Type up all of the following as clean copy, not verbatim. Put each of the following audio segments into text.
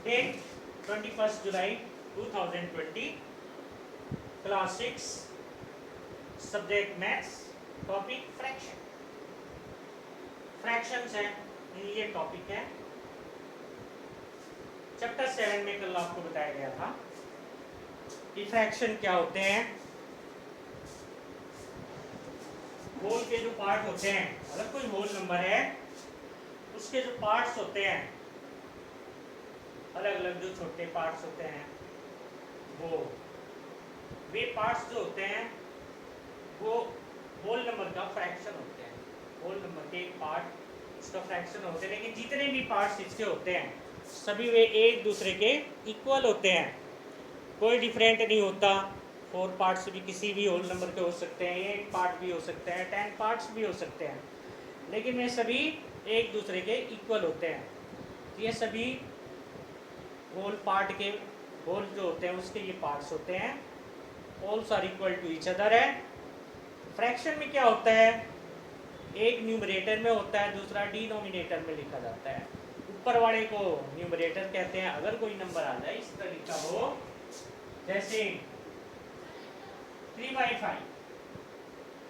Date 21 जुलाई 2020, class 6, subject maths, topic fraction. Fractions है, ये topic है। चैप्टर 7 में कल आपको बताया गया था कि फ्रैक्शन क्या होते हैं। होल के जो पार्ट होते हैं, अगर कोई होल नंबर है उसके जो पार्ट्स होते हैं, अलग अलग जो छोटे पार्ट्स होते हैं, वे पार्ट्स जो होते हैं वो होल नंबर का फ्रैक्शन होते हैं। होल नंबर के एक पार्ट उसका फ्रैक्शन होते हैं, लेकिन जितने भी पार्ट्स इसके होते हैं सभी वे एक दूसरे के इक्वल होते हैं, कोई डिफरेंट नहीं होता। 4 पार्ट्स भी किसी भी होल नंबर के हो सकते हैं, 8 पार्ट भी हो सकते हैं, 10 पार्ट्स भी हो सकते हैं, लेकिन वे सभी एक दूसरे के इक्वल होते हैं। ये सभी होल पार्ट के होल जो होते हैं उसके ये पार्ट्स होते हैं, wholes are equal to each other है। फ्रैक्शन में क्या होता है, एक न्यूमरेटर में होता है, दूसरा डिनोमिनेटर में लिखा जाता है। ऊपर वाले को न्यूमरेटर कहते हैं। अगर कोई नंबर आ जाए इस तरह लिखा हो, जैसे 3/5,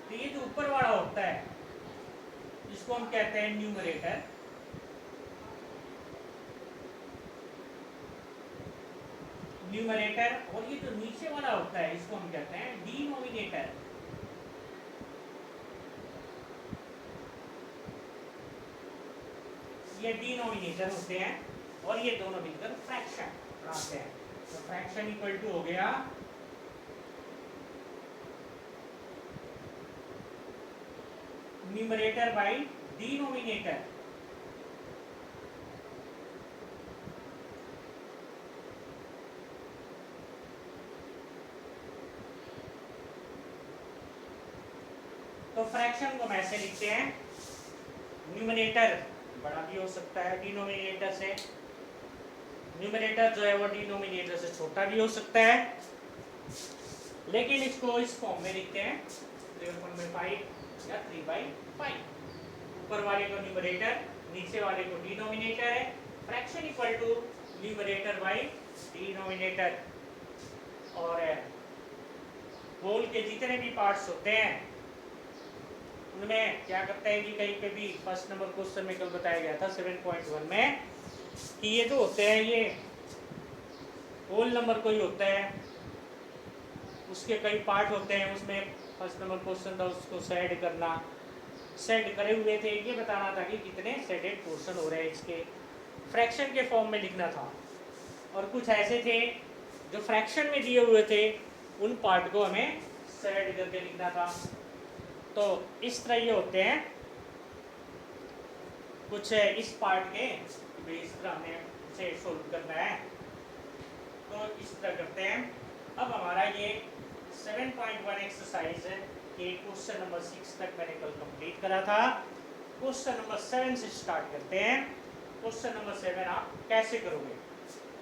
तो ये जो ऊपर वाला होता है इसको हम कहते हैं न्यूमरेटर, और ये जो नीचे वाला होता है इसको हम कहते हैं डिनोमिनेटर। ये डिनोमिनेटर होते हैं और ये दोनों मिलकर फ्रैक्शन बनाते हैं। तो फ्रैक्शन इक्वल टू हो गया न्यूमरेटर बाय डिनोमिनेटर। तो फ्रैक्शन को हम ऐसे लिखते हैं, न्यूमरेटर बड़ा भी हो सकता है डिनोमिनेटर से, न्यूमरेटर जो है वो डिनोमिनेटर से छोटा भी हो सकता है, लेकिन इसको इस फॉर्म में लिखते हैं 3/5 या 3/5। ऊपर वाले को न्यूमरेटर, नीचे वाले को डिनोमिनेटर है। Fraction equal to numerator by denominator. और होल के जितने भी पार्ट्स होते हैं उनमें क्या करते हैं कि कहीं पे भी फर्स्ट नंबर क्वेश्चन में कल बताया गया था 7.1 में कि ये जो होते हैं ये होल नंबर कोई होता है, उसके कई पार्ट होते हैं, उसमें फर्स्ट नंबर क्वेश्चन था उसको सेड करना, सेड करे हुए थे, ये बताना था कि कितने सेडेड पोर्शन हो रहे हैं, इसके फ्रैक्शन के फॉर्म में लिखना था। और कुछ ऐसे थे जो फ्रैक्शन में दिए हुए थे, उन पार्ट को हमें सेड करके लिखना था। तो इस तरह ये होते हैं कुछ इस पार्ट के, इस तरह हमें इसे सोल्व करना है, तो इस तरह करते हैं। अब हमारा ये 7.1 एक्सरसाइज के क्वेश्चन नंबर 6 तक मैंने कल कंप्लीट करा था। क्वेश्चन नंबर 7 से स्टार्ट करते हैं। क्वेश्चन नंबर 7 आप कैसे करोगे?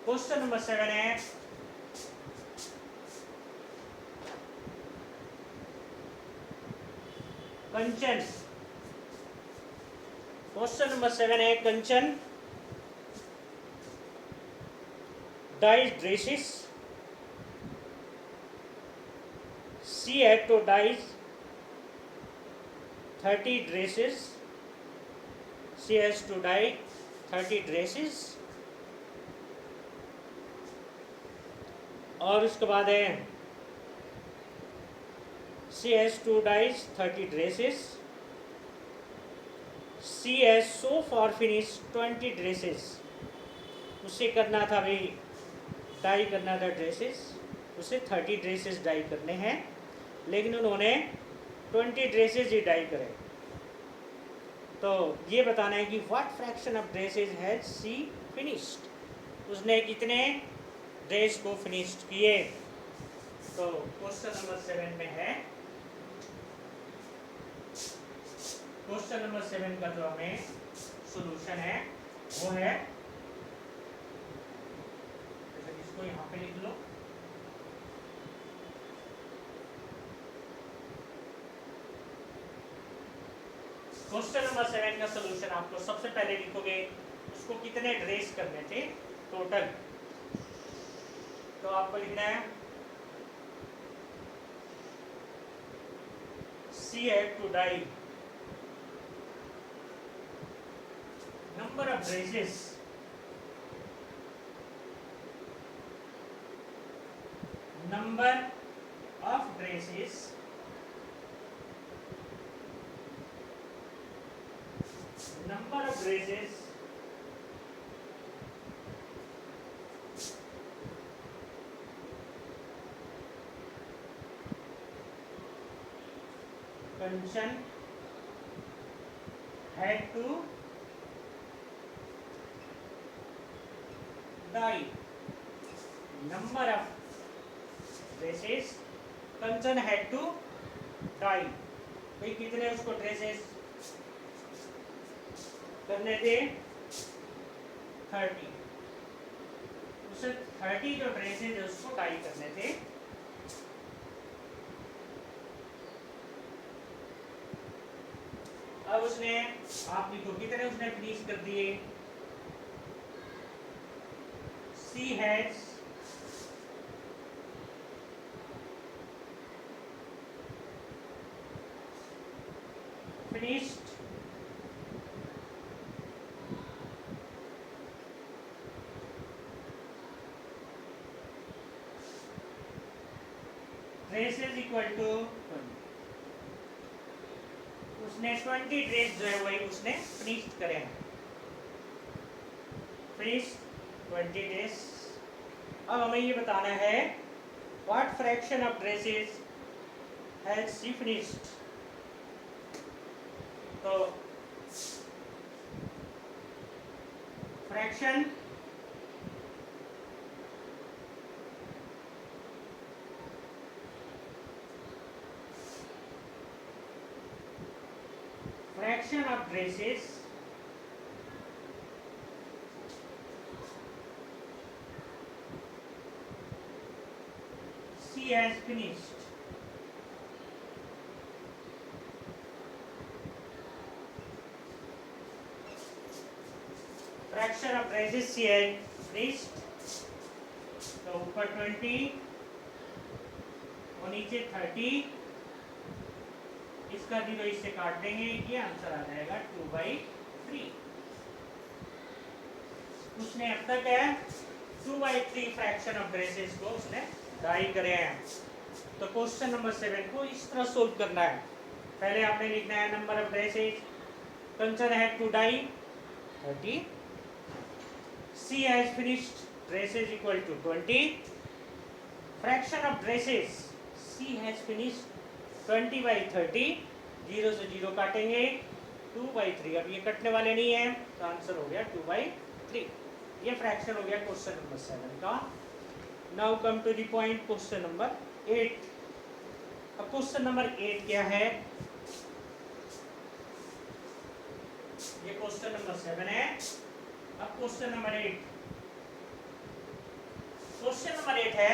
क्वेश्चन नंबर 7 है कंचन। क्वेश्चन नंबर 7 है कंचन dyes dresses. She had to dye 30 dresses. She has to dye 30 dresses. और उसके बाद है She has to dye 30 dresses. She has so far finished 20 dresses. उसे करना था भाई, डाई करना था ड्रेसेस, उसे 30 ड्रेसेस डाई करने हैं, लेकिन उन्होंने 20 ड्रेसेस ही डाई करे। तो ये बताना है कि what fraction of dresses has she finished, उसने कितने ड्रेस को फिनिश्ड किए। तो क्वेश्चन नंबर 7 में है, क्वेश्चन नंबर 7 का जो हमें सॉल्यूशन है वो है, इसको यहाँ पे लिख लो, क्वेश्चन नंबर 7 का सॉल्यूशन आपको सबसे पहले लिखोगे उसको कितने ड्रेस करने थे टोटल, तो आपको लिखना है she had to dye number of races number of races Kanchan had to die. Number of races Kanchan had to die. भाई कितने उसको ड्रेसेस करने थे 30. उसे 30 जो ड्रेसेस उसको डाई करने थे. अब उसने आप लिखो कितने उसने फिनिश कर दिए. सी has finished races equal to 20. उसने 20 ड्रेस जो है वही उसने फिनिश करे हैं. Finish 20 dress. अब हमें ये बताना है what fraction of dresses has she finished. तो fraction of dresses she has finished. Fraction of dresses she has finished. तो ऊपर 20 और नीचे 30. इसका 0 इससे काट देंगे. ये आंसर आ जाएगा 2/3. उसने अब तक है 2/3 फ्रैक्शन ऑफ ड्रेसेस को उसने डाई करे हैं. तो क्वेश्चन नंबर 7 को इस तरह सोल्व करना है. पहले आपने लिखना है number of dresses Kanchan had to dye 30. She has finished dresses equal to 20. Fraction of dresses she has finished 20/30. 0 से 0 काटेंगे 2/3. अब ये कटने वाले नहीं है तो आंसर हो गया 2/3. ये फ्रैक्शन हो गया क्वेश्चन नंबर 7 का. Now come to the point question number 8. अब क्वेश्चन नंबर 8 क्या है. ये क्वेश्चन नंबर 7 है. अब क्वेश्चन नंबर 8. क्वेश्चन नंबर 8 है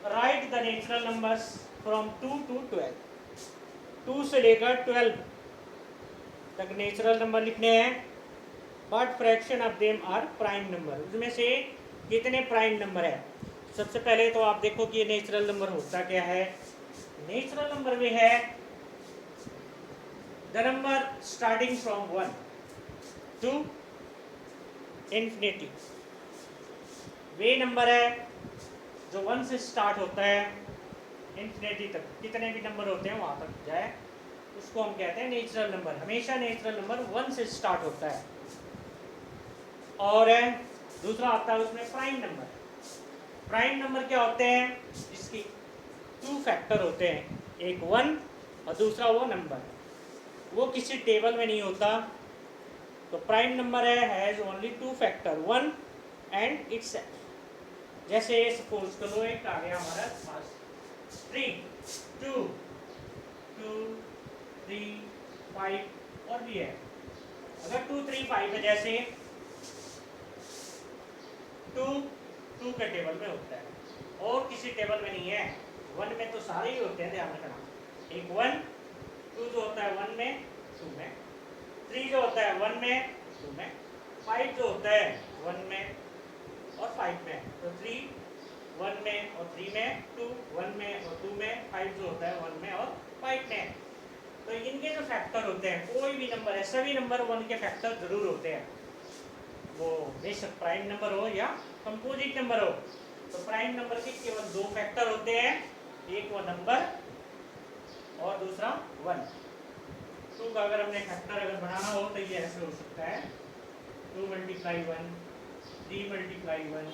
write the natural numbers from 2 to 12. 2 से लेकर 12 तक नेचुरल नंबर लिखने हैं. What fraction of them are prime number. उसमें से कितने प्राइम नंबर है. सबसे पहले तो आप देखो कि ये नेचुरल नंबर होता क्या है. नेचुरल नंबर में है the number starting from 1 to infinity. Way number है जो 1 से स्टार्ट होता है इन्फिनिटी तक. कितने भी नंबर होते हैं वहां तक जाए उसको हम कहते हैं नेचुरल नंबर. हमेशा नेचुरल नंबर 1 से स्टार्ट होता है. और दूसरा आता है उसमें प्राइम नंबर. प्राइम नंबर क्या होते हैं जिसकी 2 फैक्टर होते हैं. एक 1 और दूसरा वो नंबर. वो किसी टेबल में नहीं होता. तो prime number has only 2 factor 1 and itself. जैसे सपोज करो एक आ गया हमारा पास 3 2 2 3 5 और भी है. अगर 2 3 5 है जैसे 2 2 के टेबल में होता है और किसी टेबल में नहीं है. 1 में तो सारे ही होते हैं. ध्यान रखना. एक 1 2 जो होता है 1 में 2 में. 3 जो होता है 1 में 2 में. 5 जो होता है 1 में और 5 में। तो 3 1 में और 3 में, 2 1 में और 2 में, 5 जो होता है 1 में और 5 में। तो इनके जो फैक्टर होते हैं, कोई भी नंबर है, सभी नंबर 1 के फैक्टर जरूर होते हैं, वो बेशक प्राइम नंबर हो या कंपोजिट नंबर हो। तो प्राइम नंबर के केवल 2 फैक्टर होते हैं, एक वो नंबर और दूसरा 1। 2 का अगर हमने फैक्टर अगर बनाना हो तो ये ऐसे हो सकता है, 2 मल्टीप्लाई 1, 3 मल्टीप्लाई 1,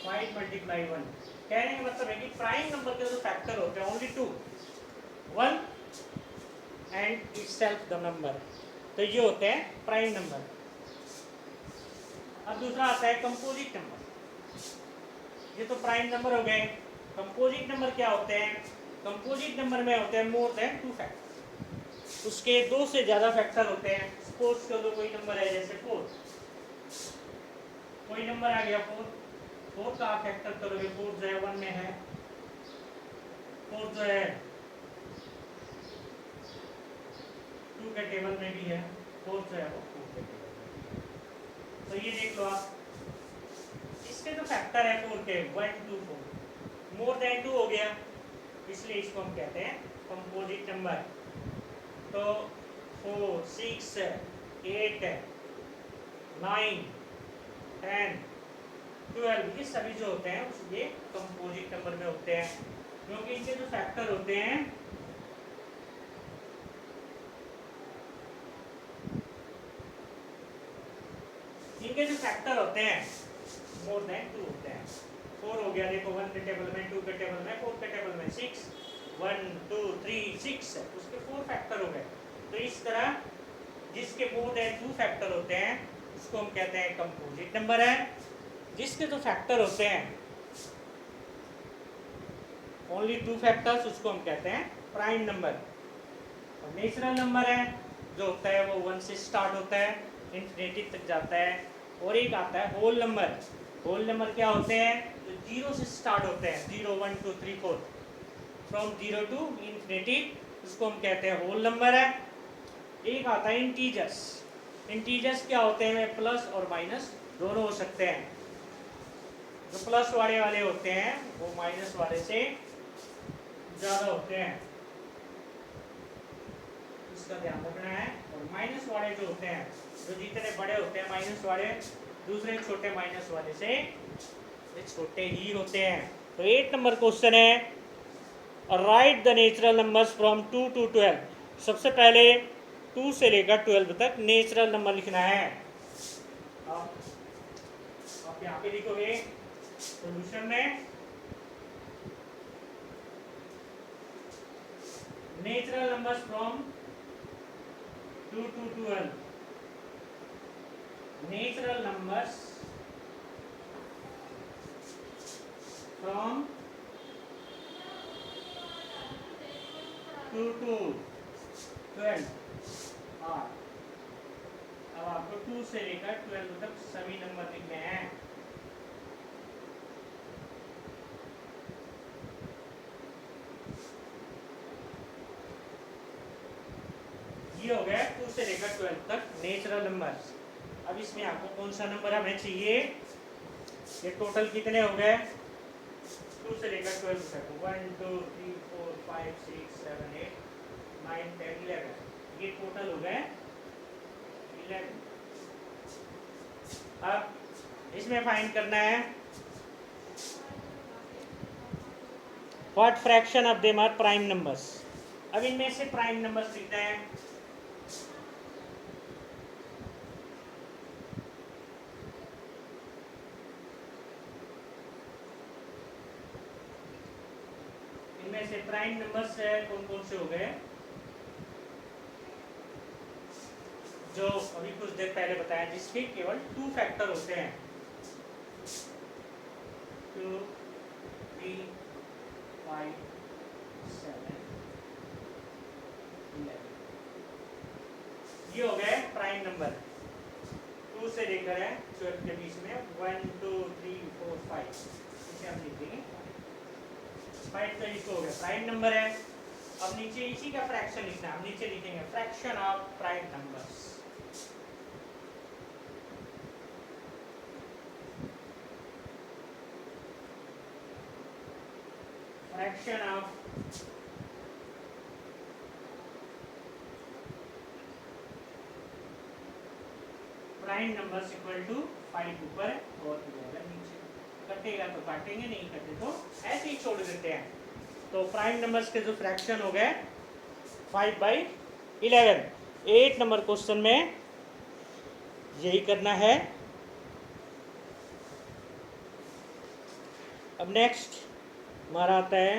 5 मल्टीप्लाई 1। कहने का मतलब है कि प्राइम नंबर के जो फैक्टर होते हैं only 2, 1 and itself the number. तो ये होते हैं प्राइम नंबर। अब दूसरा आता है कंपोजिट नंबर। ये तो प्राइम नंबर हो गए। कंपोजिट नंबर क्या होते हैं? कंपोजिट नंबर में होते हैं मोर देन 2 फैक्टर, उसके 2 से ज्यादा फैक्टर होते हैं। सपोज करो कोई नंबर है जैसे 4, कोई नंबर आ गया 4, 4 का आप फैक्टर करोगे, 4 जो है 1 में है, 4 जो है 2 के टेबल में भी है, 4 जो है वो 4 के टेबल में। तो ये देख लो आप, इसके जो फैक्टर है 4 के 1 2 4, मोर देन 2 हो गया, इसलिए इसको हम कहते हैं कंपोजिट नंबर। तो 4 6 8 9 10 12 ये सभी जो होते हैं ये कंपोजिट नंबर में होते हैं, क्योंकि इनके जो फैक्टर होते हैं मोर देन 2 होते हैं। 4 हो गया, देखो 1 के टेबल में, 2 के टेबल में, 4 के टेबल में 6, 1 2 3 6, उसके 4 फैक्टर हो गए। तो इस तरह जिसके मोर देन 2 फैक्टर होते हैं उसको हम कहते हैं कंपोजिट नंबर है। जिसके जो फैक्टर होते हैं ओनली 2 फैक्टर्स, उसको हम कहते हैं प्राइम नंबर। और नेचुरल नंबर है जो होता है वो 1 से स्टार्ट होता है, इंफिनिटी तक जाता है। और एक आता है होल नंबर। होल नंबर क्या होते हैं? जो 0 से स्टार्ट होते हैं, 0 1 2 3 4, फ्रॉम 0 टू इंफिनिटी, उसको हम कहते हैं होल नंबर है। एक आता है इंटीजर्स। इंटीजर्स क्या होते हैं? प्लस और माइनस दोनों हो सकते हैं। जो प्लस वाले होते हैं वो माइनस वाले से ज़्यादा होते हैं, इसका ध्यान रखना है। और माइनस वाले जो होते हैं, जो जितने बड़े होते हैं माइनस वाले, दूसरे छोटे माइनस वाले से ये छोटे ही होते हैं। तो 8 नंबर क्वेश्चन है, write the natural numbers from 2 to 12। सबसे पहले 2 से लेकर 12 तक नेचुरल नंबर लिखना है। आप यहाँ पे लिखोगे सॉल्यूशन में natural numbers from 2 to 12, natural numbers from 2 to 12 और अब आपको 2 से लेकर 12 तक सभी नंबर लिखने हैं। ये हो गया 2 से लेकर 12 तक नेचुरल नंबर। अब इसमें आपको कौन सा नंबर हमें चाहिए? ये टोटल कितने हो गए? 2 से लेकर 12 तक 1 2 3 4 5 6 7 8 9 10 11, ये टोटल हो गए 11। अब इसमें फाइंड करना है what fraction of them are prime numbers. अब इनमें से प्राइम नंबर्स लिखते हैं। इनमें से प्राइम नंबर्स कौन कौन से हो गए? जो अभी कुछ देर पहले बताया, जिसके केवल 2 फैक्टर होते हैं, 2 3 5 7 11, ये हो गए प्राइम नंबर। 2 से लेकर है 12 के बीच में 1 2 3 4 5, इसे हम लिख देंगे 5। तो इसको हो गया प्राइम नंबर है। अब नीचे इसी का फ्रैक्शन लिखना है, हम नीचे लिखेंगे fraction of prime numbers. Fraction of prime numbers equal to 5 ऊपर और 11 नीचे। कटेगा तो काटेंगे, नहीं कटे तो ऐसे ही छोड़ देते हैं। तो प्राइम नंबर्स के जो फ्रैक्शन हो गए 5/11। 8 नंबर क्वेश्चन में यही करना है। अब नेक्स्ट हमारा आता है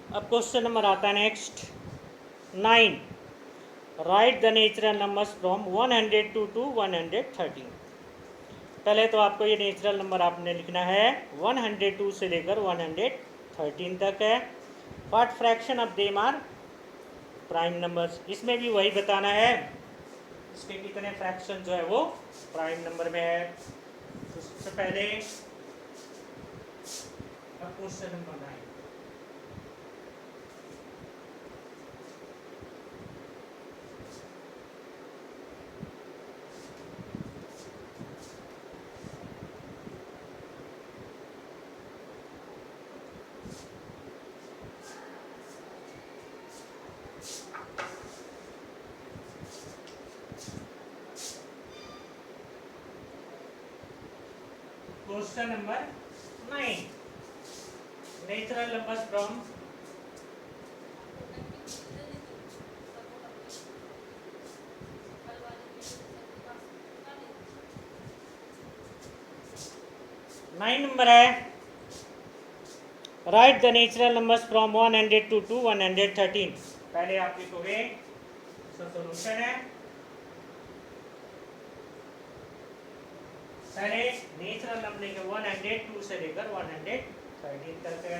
अब क्वेश्चन नंबर आता है next 9। Write the natural numbers from 102 to 113। पहले तो आपको ये नेचुरल नंबर आपने लिखना है 102 से लेकर 113 तक है। What fraction of them are prime numbers, इसमें भी वही बताना है इसके कितने फ्रैक्शन जो है वो प्राइम नंबर में है। तो सबसे पहले question number 9। Question number 9। Natural numbers from nine number है। Write the natural numbers from 102 to 113। पहले आप लिखोगे इसका सॉल्यूशन है। पहले नेचुरल नंबर के 102 से लेकर 113 तक है।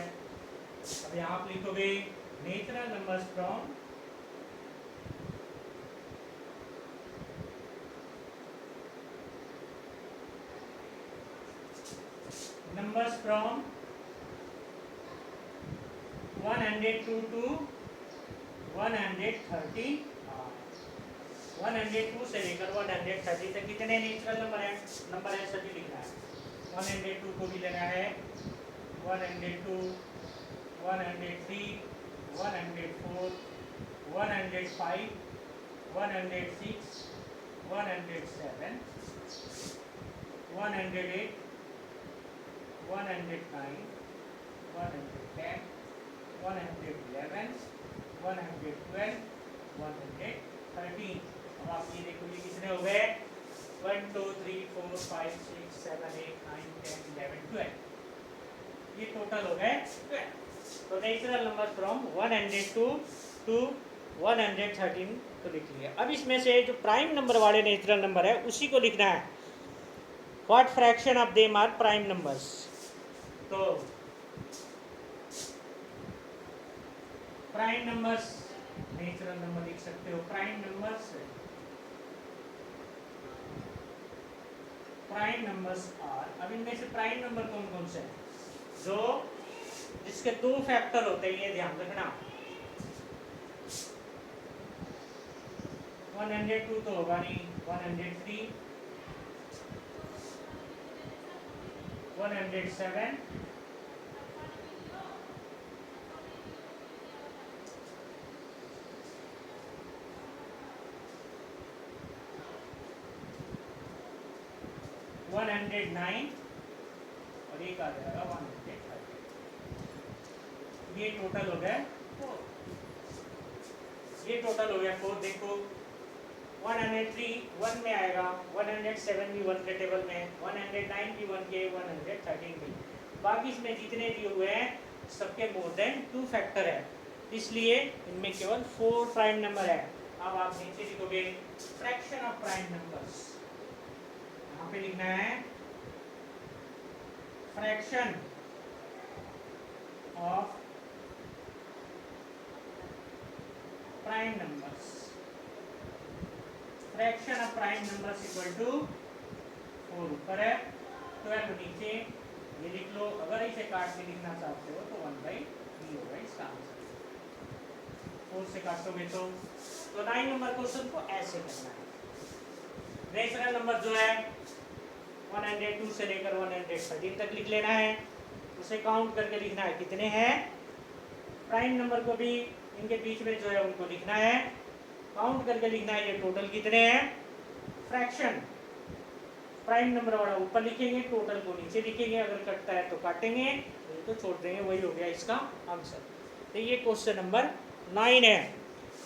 अभी आप लिखोगे natural numbers from numbers from 102 to 130। 102 से लेकर 130 तक कितने नेचुरल नंबर है सभी लिखना है। 102 को भी लेना है 102, 103, 104, 105, 106, 107, 108, 109, 110, 111, 112, 113। अब आप ये देखो ये कितने हो गए 1 2 3 4 5 6 7 8 9 10 11 12। ये टोटल हो गए 12। तो नेचुरल नंबर फ्रॉम 102 टू 113 तो लिख लिया। अब इसमें से जो प्राइम नंबर वाले नेचुरल नंबर है उसी को लिखना है। What fraction of them are prime numbers. तो प्राइम नंबर्स नेचुरल नंबर लिख सकते हो। Prime numbers are. अब इनमें से प्राइम नंबर कौन कौन से हैं जो जिसके 2 फैक्टर होते हैं, ये ध्यान रखना। 102 तो होगा नहीं, 103, 107, 109 और एक आ जाएगा 130। ये टोटल हो गया 4। ये टोटल हो गया 4। देखो 103 1 में आएगा, 107 भी 1 के टेबल में, 109 भी 1 के, 113 भी। बाकी इसमें जितने दिए हुए हैं सबके मोर देन 2 फैक्टर है, इसलिए इनमें केवल 4 प्राइम नंबर है। अब आप नीचे लिखोगे फ्रैक्शन ऑफ प्राइम नंबर्स। यहाँ पे लिखना है fraction of prime numbers. Fraction of prime numbers equal to 4 ऊपर है, 12 नीचे। ये लिख लो। अगर इसे काट के लिखना चाहते हो तो 1/4 डी होगा इसका आंसर। 4 से काटोगे तो 9 नंबर क्वेश्चन को ऐसे करना है। नेचुरल नंबर जो है 102 से लेकर 113 तक लिख लेना है, उसे काउंट करके लिखना है कितने हैं। प्राइम नंबर को भी इनके बीच में जो है उनको लिखना है, काउंट करके लिखना है ये टोटल कितने हैं। फ्रैक्शन प्राइम नंबर वाला ऊपर लिखेंगे, टोटल को नीचे लिखेंगे, अगर कटता है तो काटेंगे, नहीं तो छोड़ देंगे, वही हो गया इसका आंसर। तो ये क्वेश्चन नंबर 9 है।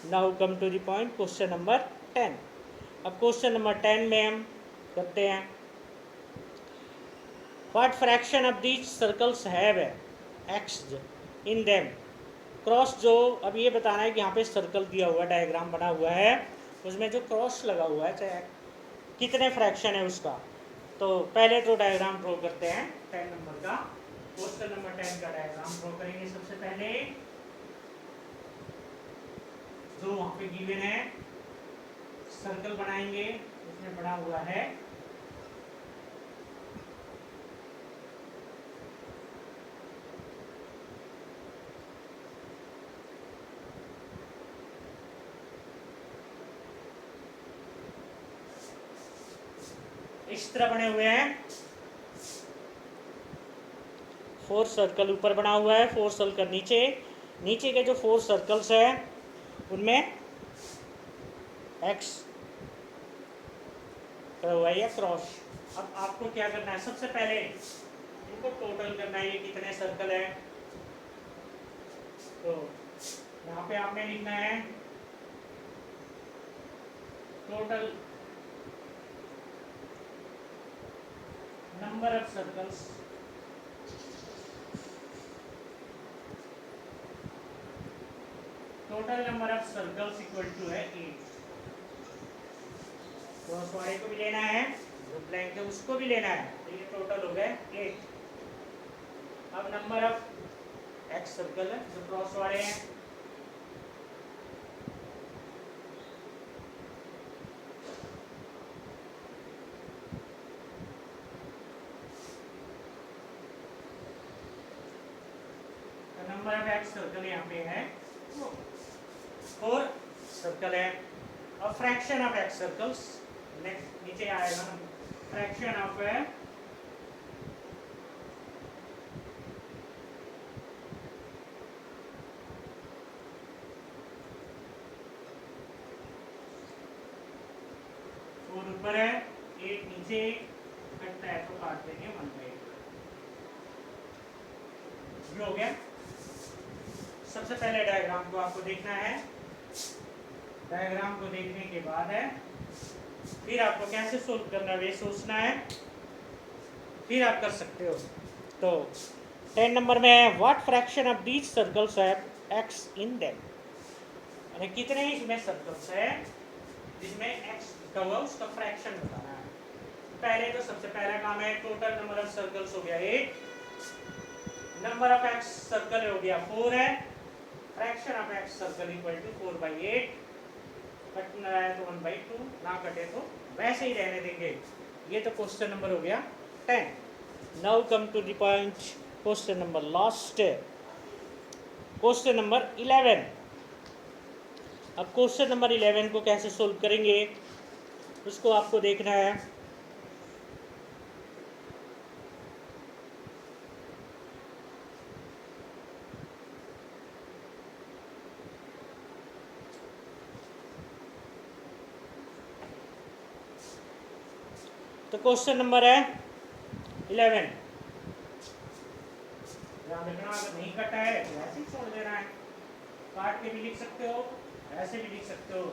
Now come to the point, question number 10। अब क्वेश्चन नंबर 10 में हम करते हैं what fraction of these circles have X in them. Cross जो अब ये बताना है कि यहाँ पे सर्कल दिया हुआ डायग्राम बना हुआ है, उसमें जो क्रॉस लगा हुआ है चाहे कितने फ्रैक्शन है उसका। तो पहले तो डायग्राम ड्रॉ करते हैं 10 नंबर का, क्वेश्चन नंबर 10 का डायग्राम ड्रॉ करेंगे। सबसे पहले जो वहाँ पे गिवन है सर्कल बनाएंगे, उसमें बना हुआ है इस तरह बने हुए हैं 4 सर्कल ऊपर बना हुआ है, 4 सर्कल नीचे, नीचे के जो 4 सर्कल्स है उनमें एक्स करा हुआ है या क्रॉस। अब आपको क्या करना है, सबसे पहले इनको टोटल करना है, ये कितने सर्कल है। तो यहाँ पे आपने लिखना है total number of circles total number of circles equal to है 8। क्रॉस वाले को भी लेना है, जो ब्लैंक है उसको भी लेना है, तो ये टोटल हो गए 8। अब नंबर ऑफ एक्स सर्कल है जो क्रॉस वाले हैं, नंबर ऑफ एक्स सर्कल यहाँ पे है 4 सर्कल है। और fraction of x circles next नीचे आएगा ना, फ्रैक्शन ऑफ फोर ऊपर है 8 नीचे, कटता है तो काट देंगे 1/8। ये हो गया। सबसे पहले डायग्राम को आपको देखना है, डायग्राम को देखने के बाद है फिर आपको कैसे सोल्व करना है वे सोचना है, फिर आप कर सकते हो। तो 10 नंबर में है what fraction of these circles have X in them, यानी कितने इसमें सर्कल्स है जिसमें एक्स लिखा हुआ उसका फ्रैक्शन बताना है। पहले तो सबसे पहला काम है टोटल नंबर ऑफ सर्कल्स हो गया 8, नंबर ऑफ एक्स सर्कल हो गया 4 है, fraction of X circle equal to 4/8। कटना है तो 1/2, ना कटे तो वैसे ही रहने देंगे। ये तो क्वेश्चन नंबर हो गया 10। Now come to the point, question number last, question number 11। अब क्वेश्चन नंबर 11 को कैसे सोल्व करेंगे उसको आपको देखना है। तो क्वेश्चन नंबर है 11, ध्यान रखना अगर नहीं कटा है तो ऐसे ही छोड़ देना है, काट के भी लिख सकते हो, ऐसे भी लिख सकते हो।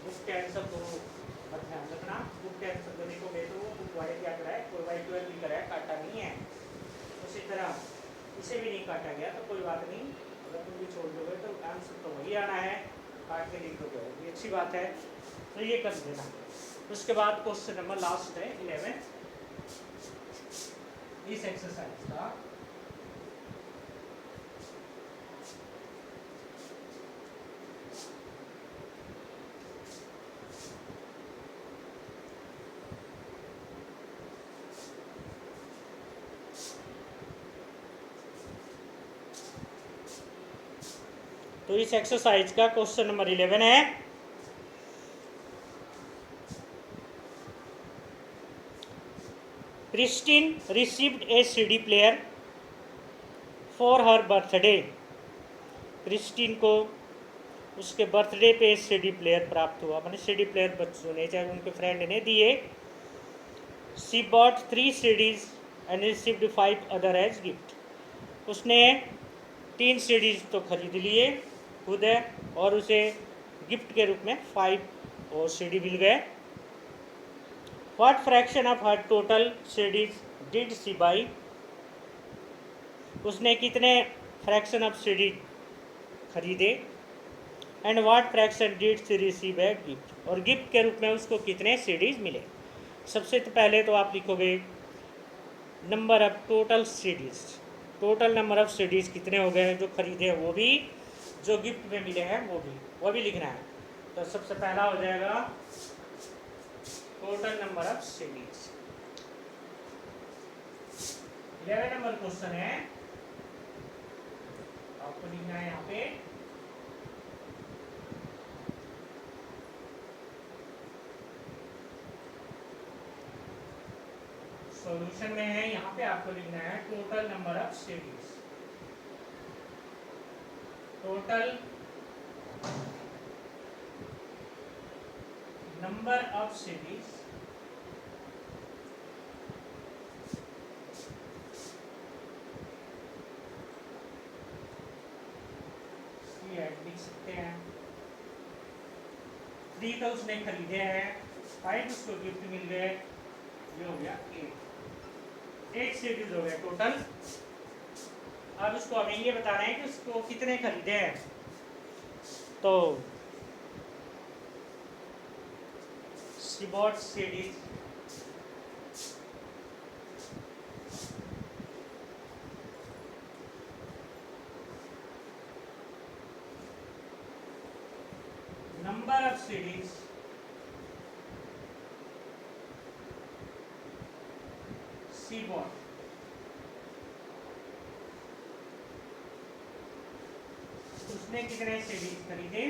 बुक कैंसर को बस ध्यान रखना, बुक कैंसर को लिखोगे तो बुक वाले क्या करा है, कोई वाई 12 लिख रहा है, काटा नहीं है। उसी तरह इसे भी नहीं काटा गया तो कोई बात नहीं, अगर तुम भी छोड़ दोगे तो आंसर तो वही आना है, काट के लिख दोगे, ये अच्छी बात है। तो ये कर देना। उसके बाद क्वेश्चन नंबर लास्ट है 11 इस एक्सरसाइज का। तो इस एक्सरसाइज का क्वेश्चन नंबर 11 है, Christine received A CD player for her birthday. Christine को उसके बर्थडे पे सीडी प्लेयर प्राप्त हुआ, मैंने सीडी प्लेयर बच्चों ने चाहे उनके फ्रेंड ने दिए। She bought 3 CDs and received 5 other as gift. उसने 3 सीडीज तो खरीद लिए खुद है, और उसे गिफ्ट के रूप में 5 और सीडी मिल गए। What fraction of her total CDs did she buy. उसने कितने फ्रैक्शन ऑफ सीडी खरीदे। And what fraction did she receive as gift, और गिफ्ट के रूप में उसको कितने सीडीज मिले। सबसे पहले तो आप लिखोगे number of total CDs, total number of CDs कितने हो गए जो खरीदे हैं वो भी, जो गिफ्ट में मिले हैं वो भी लिखना है। तो सबसे पहला हो जाएगा total number of CDs. 11 number question है, आपको लिखना है यहाँ पे सॉल्यूशन में है, यहाँ पे आपको लिखना है total number of CDs. Total number of CDs लिख सकते हैं। 3 तो उसने खरीदे हैं, 5 उसको गिफ्ट मिल गए, ये हो गया 8 सीडीज हो गए टोटल। अब इसको हमें ये बताना है कि उसको कितने खरीदे हैं। तो she bought CDs number of CDs she bought, उसने कितने सीडीज खरीदे।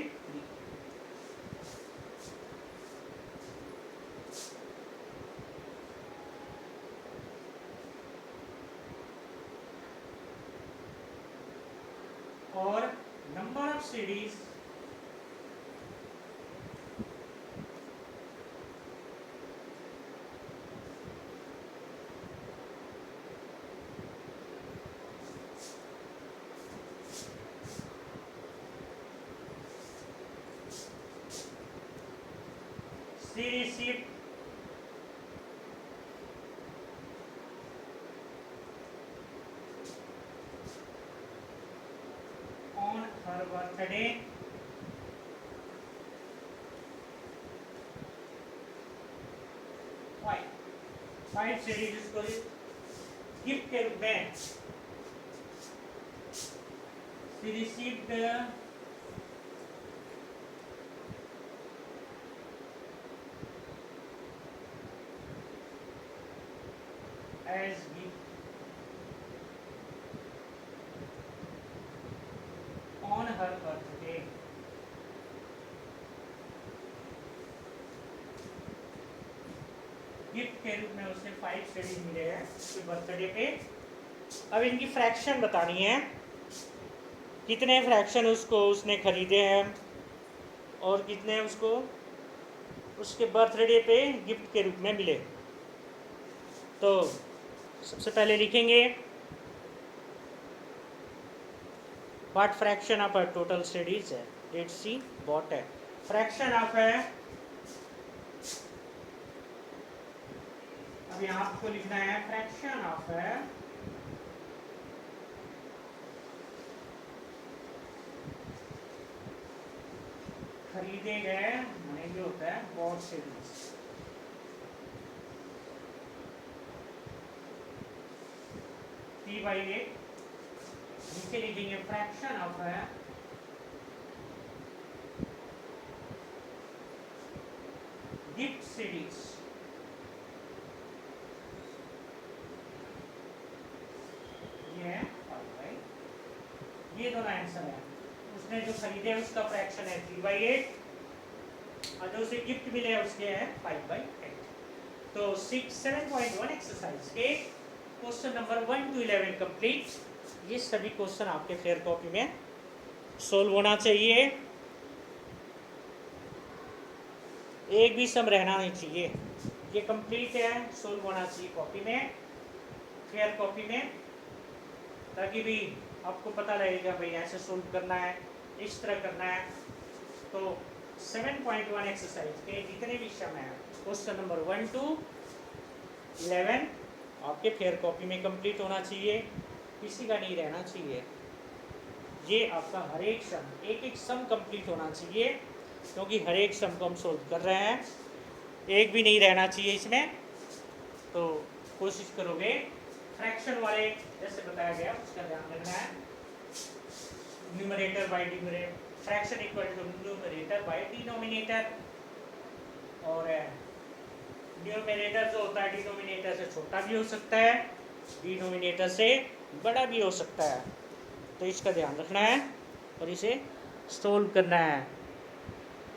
और number of CDs she received on her birthday। 5 CDs इसको गिफ्ट के रूप में she received as gift on her birthday। Gift के रूप में उसे 5 सीडीज मिले हैं उसके बर्थडे पे। अब इनकी फ्रैक्शन बतानी है, कितने फ्रैक्शन उसने खरीदे हैं और कितने उसको उसके बर्थडे पे गिफ्ट के रूप में मिले। तो सबसे पहले लिखेंगे what fraction of total CDs है, डिड शी बॉट है। फ्रैक्शन ऑफ है, अब यहाँ आपको लिखना है फ्रैक्शन ऑफ है खरीदे गए, माने जो होता है बॉट सीडीज। P/8 नीचे लिखेंगे फ्रैक्शन ऑफ है गिफ्ट सीडीज। ये है 5/, ये दोनों आंसर है। उसने जो खरीदे उसका फ्रैक्शन है 3/8 और जो उसे गिफ्ट मिले उसके हैं 5/8। तो 7.1 एक्सरसाइज के क्वेश्चन नंबर 1 to 11 कंप्लीट। ये सभी क्वेश्चन आपके फेयर कॉपी में सोल्व होना चाहिए, एक भी सम रहना नहीं चाहिए। ये कंप्लीट है, सोल्व होना चाहिए कॉपी में, फेयर कॉपी में, ताकि भी आपको पता लगेगा भाई ऐसे सोल्व करना है, इस तरह करना है। तो 7.1 एक्सरसाइज के जितने भी सम हैं क्वेश्चन नंबर 1 to 11 आपके फेयर कॉपी में कंप्लीट होना चाहिए, किसी का नहीं रहना चाहिए। ये आपका हर एक सम, एक एक सम कंप्लीट होना चाहिए, क्योंकि हर एक सम को हम सोल्व कर रहे हैं, एक भी नहीं रहना चाहिए इसमें। तो कोशिश करोगे फ्रैक्शन वाले जैसे बताया गया उसका ध्यान रखना है। Numerator by denominator, fraction equal to numerator by denominator, और न्यूमरेटर जो होता है डिनोमिनेटर से छोटा भी हो सकता है, डिनोमिनेटर से बड़ा भी हो सकता है। तो इसका ध्यान रखना है और इसे सोल्व करना है।